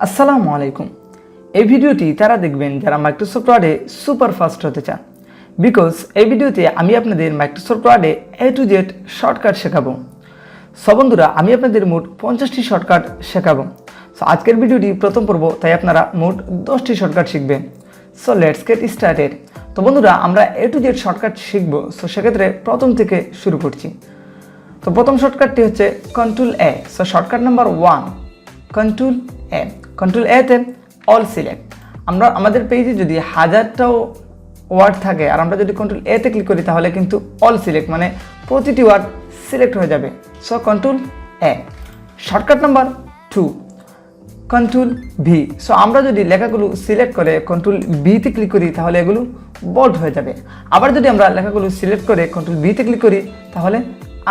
আসসালামু আলাইকুম। এই ভিডিওটি তারা দেখবেন যারা মাইক্রোসফট ওয়ার্ডে সুপার ফাস্ট হতে চান, বিকজ এই ভিডিওতে আমি আপনাদের মাইক্রোসফট ওয়ার্ডে A to Z শর্টকাট শেখাবো। সো বন্ধুরা, আমি আপনাদের মোট 50টি শর্টকাট শেখাবো। সো আজকের ভিডিওটি প্রথম পর্ব, তাই আপনারা মোট 10টি শর্টকাট শিখবেন। So let's get started. তো বন্ধুরা, আমরা A to Z শর্টকাট শিখবো। সো সেক্ষেত্রে প্রথম থেকে শুরু করছি। তো প্রথম শর্টকাটটি হচ্ছে control A। So shortcut number 1, control A। Control A-তে অল সিলেক্ট। আমরা আমাদের পেজে যদি হাজারটাও ওয়ার্ড থাকে আর আমরা যদি কন্ট্রোল A-তে ক্লিক করি তাহলে কিন্তু অল সিলেক্ট, মানে প্রতিটি ওয়ার্ড সিলেক্ট হয়ে যাবে। So control A। Shortcut number 2, control V। So আমরা যদি লেখাগুলো সিলেক্ট করে কন্ট্রোল B-তে ক্লিক করি তাহলে এগুলো বোল্ড হয়ে যাবে। আবার যদি আমরা লেখাগুলো সিলেক্ট করে কন্ট্রোল B-তে ক্লিক করি তাহলে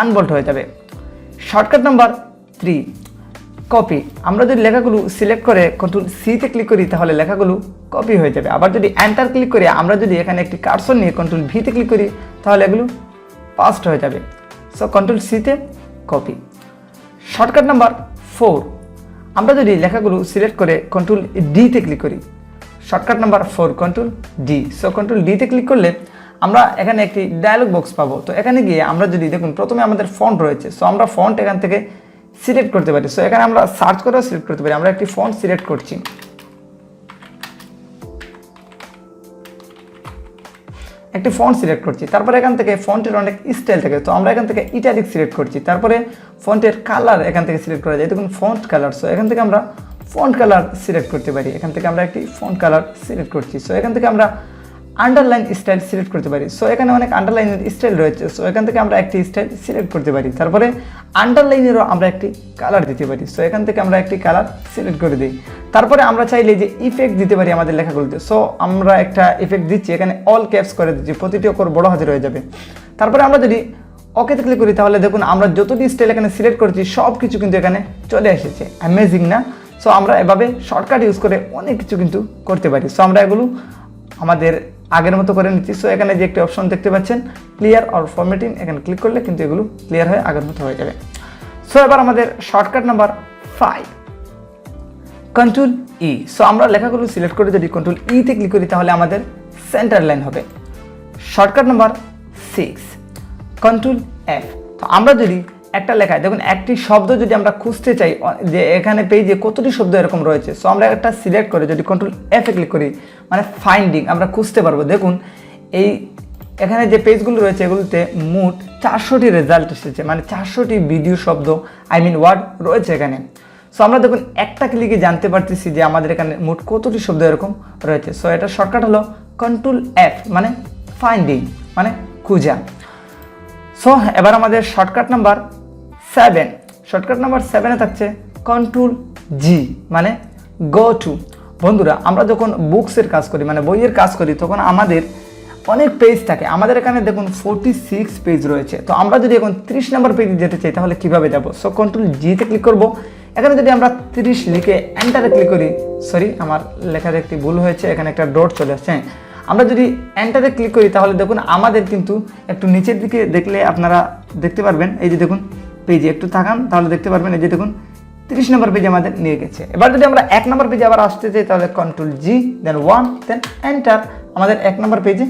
আনবোল্ড হয়ে যাবে। Shortcut number 3, copy. আমরা যদি লেখাগুলো সিলেক্ট করে কন্ট্রোল C-তে ক্লিক করি তাহলে লেখাগুলো কপি হয়ে যাবে। আবার যদি এন্টার ক্লিক করি, আমরা যদি এখানে একটি কার্সর নিয়ে কন্ট্রোল V-তে ক্লিক করি তাহলে এগুলো পাস্ট হয়ে যাবে। সো কন্ট্রোল C-তে কপি। শর্টকাট নাম্বার 4, আমরা যদি লেখাগুলো সিলেক্ট করে কন্ট্রোল D-তে ক্লিক করি। Shortcut number 4, control D। So control D-তে ক্লিক করলে আমরা এখানে একটি ডায়লগ বক্স পাবো। তো এখানে গিয়ে আমরা যদি দেখুন, প্রথমে আমাদের ফন্ট রয়েছে। সো আমরা ফন্ট এখান থেকে সিলেক্ট করতে পারি। সো এখানে আমরা সার্চ করেও সিলেক্ট করতে পারি। আমরা একটি ফন্ট সিলেক্ট করছি। তারপরে এখান থেকে ফন্টের অনেক স্টাইল থাকে। তো আমরা এখান থেকে ইটালিক সিলেক্ট করছি। তারপরে ফন্টের কালার এখান থেকে সিলেক্ট করা যায়। দেখুন ফন্ট কালার। সো এখান থেকে আমরা ফন্ট কালার সিলেক্ট করতে পারি। এখান থেকে আমরা একটি ফন্ট কালার সিলেক্ট করছি। সো এখান থেকে আমরা আন্ডারলাইন স্টাইল সিলেক্ট করতে পারি। সো এখানে অনেক আন্ডারলাইনের স্টাইল রয়েছে। সো এখান থেকে আমরা একটি স্টাইল সিলেক্ট করতে পারি। তারপরে আন্ডারলাইনেরও আমরা একটি কালার দিতে পারি। সো এখান থেকে আমরা একটি কালার সিলেক্ট করে দিই। তারপরে আমরা চাইলে যে ইফেক্ট দিতে পারি আমাদের লেখাগুলোতে। সো আমরা একটা ইফেক্ট দিচ্ছি, এখানে অল ক্যাপস করে দিচ্ছি, প্রতিটি অক্ষর বড় হাতে রয়ে যাবে। তারপরে আমরা যদি ওকেতে ক্লিক করি তাহলে দেখুন আমরা যতটি স্টাইল এখানে সিলেক্ট করেছি সব কিছু কিন্তু এখানে চলে এসেছে। অ্যামেজিং না? সো আমরা এভাবে শর্টকাট ইউজ করে অনেক কিছু কিন্তু করতে পারি। সো আমরা এগুলো আমাদের আগের মতো করে নিচ্ছি। সো এখানে যে একটি অপশন দেখতে পাচ্ছেন, ক্লিয়ার অর ফরম্যাটিং, এখানে ক্লিক করলে কিন্তু এগুলো ক্লিয়ার হয়ে আগের মতো হয়ে যাবে। সো এবার আমাদের shortcut number 5, control E। So আমরা লেখাগুলো সিলেক্ট করে যদি কন্ট্রোল E-তে ক্লিক করি তাহলে আমাদের সেন্টার লাইন হবে। Shortcut number 6, control F। তো আমরা যদি একটা লেখায় দেখুন একটি শব্দ যদি আমরা খুঁজতে চাই, যে এখানে পেজে কতটি শব্দ এরকম রয়েছে, সো আমরা একটা সিলেক্ট করে যদি কন্ট্রোল F-এ ক্লিক করি, মানে ফাইন্ডিং, আমরা খুঁজতে পারবো। দেখুন এই এখানে যে পেজগুলো রয়েছে এগুলোতে মোট 400টি রেজাল্ট এসেছে, মানে 400টি ভিডিও শব্দ ওয়ার্ড রয়েছে এখানে। সো আমরা দেখুন একটা ক্লিকে জানতে পারতেছি যে আমাদের এখানে মোট কতটি শব্দ এরকম রয়েছে। সো এটা শর্টকাট হলো কন্ট্রোল F, মানে ফাইন্ডিং, মানে খুঁজা। সো এবার আমাদের শর্টকাট নাম্বার 7। শর্টকাট নাম্বার 7-এ থাকছে কন্ট্রোল G, মানে গো টু। বন্ধুরা, আমরা যখন বুকসের কাজ করি, মানে বইয়ের কাজ করি, তখন আমাদের অনেক পেজ থাকে। আমাদের এখানে দেখুন 46 পেজ রয়েছে। তো আমরা যদি এখন 30 নম্বর পেজে যেতে চাই তাহলে কিভাবে যাব? সো কন্ট্রোল G-তে ক্লিক করব। এখানে যদি আমরা 30 লিখে এন্টারে ক্লিক করি, সরি আমার লেখার একটি ভুল হয়েছে, এখানে একটা ডট চলে আসছে। আমরা যদি এন্টারে ক্লিক করি তাহলে দেখুন আমাদের কিন্তু একটু নিচের দিকে দেখলে আপনারা দেখতে পারবেন, এই যে দেখুন পেজে একটু তাকান তাহলে দেখতে পারবেন, এই যে দেখুন 30 নম্বর পেজে আমাদের নিয়ে গেছে। এবার যদি আমরা 1 নম্বর পেজে আবার আসতে চাই তাহলে কন্ট্রোল G, দেন 1, দেন এন্টার, আমাদের 1 নম্বর পেজে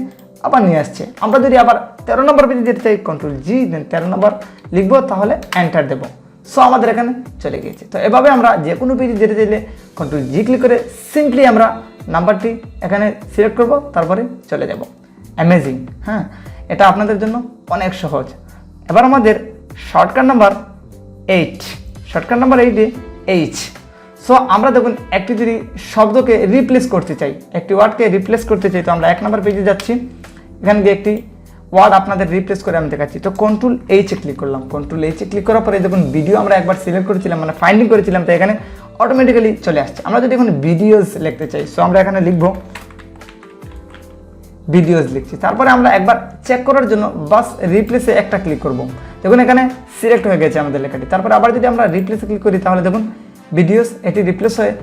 আবার নিয়ে আসছে। আমরা যদি আবার 13 নম্বর পেজে যেতে চাই, কন্ট্রোল G, দেন 13 নম্বর লিখবো, তাহলে এন্টার দেবো। সো আমাদের এখানে চলে গিয়েছে। তো এভাবে আমরা যে কোনো পেজে যেতে চাইলে কন্ট্রোল G ক্লিক করে সিম্পলি আমরা নাম্বারটি এখানে সিলেক্ট করব, তারপরে চলে যাব। অ্যামেজিং, হ্যাঁ, এটা আপনাদের জন্য অনেক সহজ। এবার আমাদের শর্টকাট নাম্বার 8। শর্টকাট নাম্বার 8-এ H। সো আমরা দেখুন একটি যদি শব্দকে রিপ্লেস করতে চাই, একটি ওয়ার্ডকে রিপ্লেস করতে চাই, তো আমরা 1 নম্বর পেজে যাচ্ছি। এখানে গিয়ে একটি ওয়ার্ড আপনাদের রিপ্লেস করে আমি দেখাচ্ছি। তো কন্ট্রোল H-এ ক্লিক করলাম। কন্ট্রোল H-এ ক্লিক করার পরে দেখুন ভিডিও আমরা একবার সিলেক্ট করেছিলাম, মানে ফাইন্ডিং করেছিলাম, তো এখানে অটোমেটিক্যালি চলে আসছে। আমরা যদি এখন ভিডিওস লিখতে চাই, সো আমরা এখানে লিখবো ভিডিওস লিখছি। তারপরে আমরা একবার চেক করার জন্য বাস রিপ্লেসে একটা ক্লিক করব। দেখুন এখানে সিলেক্ট হয়ে গেছে আমাদের লেখাটি। তারপরে আবার যদি আমরা রিপ্লেসে ক্লিক করি তাহলে দেখুন ভিডিওস, এটি রিপ্লেস হয়ে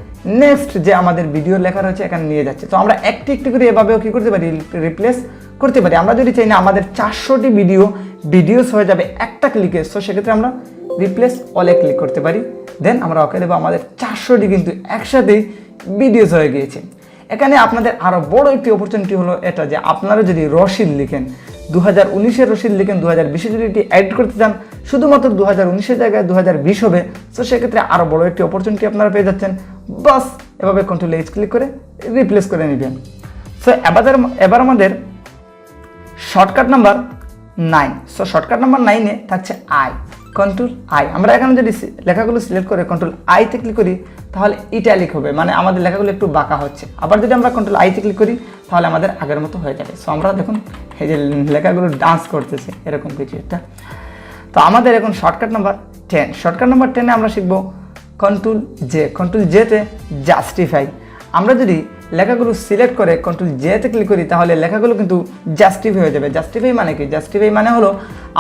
নেক্সট যে আমাদের ভিডিও লেখা রয়েছে এখানে নিয়ে যাচ্ছে। তো আমরা একটি একটি করে এভাবেও কী করতে পারি, রিপ্লেস করতে পারি। আমরা যদি চাই না আমাদের 400টি ভিডিওস হয়ে যাবে একটা ক্লিকে, সো সেক্ষেত্রে আমরা রিপ্লেস অলে ক্লিক করতে পারি, দেন আমরা ওকে দেবো, আমাদের 400টি কিন্তু একসাথেই ভিডিওস হয়ে গিয়েছে। এখানে আপনাদের আরও বড় একটি অপরচুনিটি হলো এটা যে আপনারা যদি রসিদ লিখেন, 2019-এর রসিদ লিখেন 2020-এ যদি এটি অ্যাড করতে চান, শুধুমাত্র 2019-এর জায়গায় 2020 হবে, সো সেক্ষেত্রে আরও বড় একটি অপরচুনিটি আপনারা পেয়ে যাচ্ছেন। বাস এভাবে কন্ট্রোল এইচ ক্লিক করে রিপ্লেস করে নেবেন। সো এবার আমাদের shortcut number 9। So shortcut number 9-এ থাকছে আই, কন্ট্রোল আই। আমরা এখানে যদি লেখাগুলো সিলেক্ট করে কন্ট্রোল আইতে ক্লিক করি তাহলে ইটালিক হবে, মানে আমাদের লেখাগুলো একটু বাঁকা হচ্ছে। আবার যদি আমরা কন্ট্রোল আইতে ক্লিক করি তাহলে আমাদের আগের মতো হয়ে যাবে। সো আমরা দেখুন এই যে লেখাগুলো ডান্স করতেছে এরকম কিছু একটা। তো আমাদের এখন শর্টকাট নাম্বার 10। শর্টকাট নাম্বার 10-এ আমরা শিখব কন্ট্রোল জে। কন্ট্রোল জেতে জাস্টিফাই। আমরা যদি লেখাগুলো সিলেক্ট করে কন্ট্রোল জেতে ক্লিক করি তাহলে লেখাগুলো কিন্তু জাস্টিফাই হয়ে যাবে। জাস্টিফাই মানে কি? জাস্টিফাই মানে হলো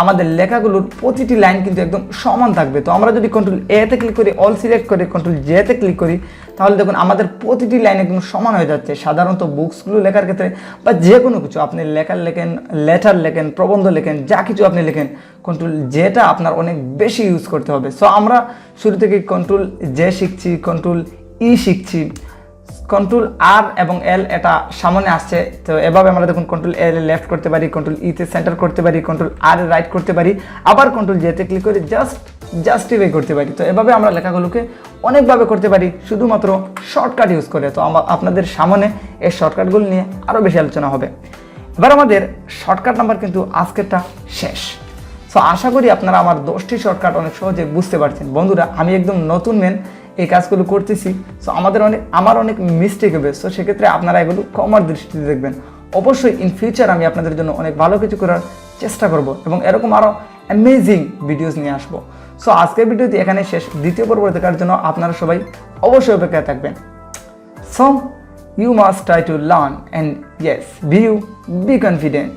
আমাদের লেখাগুলোর প্রতিটি লাইন কিন্তু একদম সমান থাকবে। তো আমরা যদি কন্ট্রোল এতে ক্লিক করি, অল সিলেক্ট করে কন্ট্রোল জেতে ক্লিক করি তাহলে দেখুন আমাদের প্রতিটি লাইন একদম সমান হয়ে যাচ্ছে। সাধারণত বুকসগুলো লেখার ক্ষেত্রে বা যে কোনো কিছু আপনি লেটার লেখেন, প্রবন্ধ লেখেন, যা কিছু আপনি লেখেন, কন্ট্রোল জেটা আপনার অনেক বেশি ইউজ করতে হবে। সো আমরা শুরু থেকে কন্ট্রোল জে শিখছি, কন্ট্রোল ই শিখছি, কন্ট্রোল আর এবং এল এটা সামনে আসছে। তো এভাবে আমরা দেখুন কন্ট্রোল এল লেফট করতে পারি, কন্ট্রোল ইতে সেন্টার করতে পারি, কন্ট্রোল আর রাইট করতে পারি, আবার কন্ট্রোল জেতে ক্লিক করে জাস্টিফাই করতে পারি। তো এভাবে আমরা লেখাগুলোকে অনেকভাবে করতে পারি শুধুমাত্র শর্টকাট ইউজ করে। তো আপনাদের সামনে এই শর্টকাটগুলো নিয়ে আরও বেশি আলোচনা হবে। এবার আমাদের শর্টকাট নাম্বার কিন্তু আজকেরটা শেষ। সো আশা করি আপনারা আমার 10টি শর্টকাট অনেক সহজে বুঝতে পারছেন। বন্ধুরা, আমি একদম নতুন ম্যান, এই কাজগুলো করতেছি। সো আমার অনেক মিস্টেক হবে। সো সেক্ষেত্রে আপনারা এগুলো কমার দৃষ্টিতে দেখবেন। অবশ্যই ইন ফিউচার আমি আপনাদের জন্য অনেক ভালো কিছু করার চেষ্টা করব এবং এরকম আরও অ্যামেজিং ভিডিওস নিয়ে আসবো। সো আজকের ভিডিওটি এখানে শেষ। দ্বিতীয় পর্ব দেখার জন্য আপনারা সবাই অবশ্যই অপেক্ষায় থাকবেন। So you must try to learn and yes, be confident.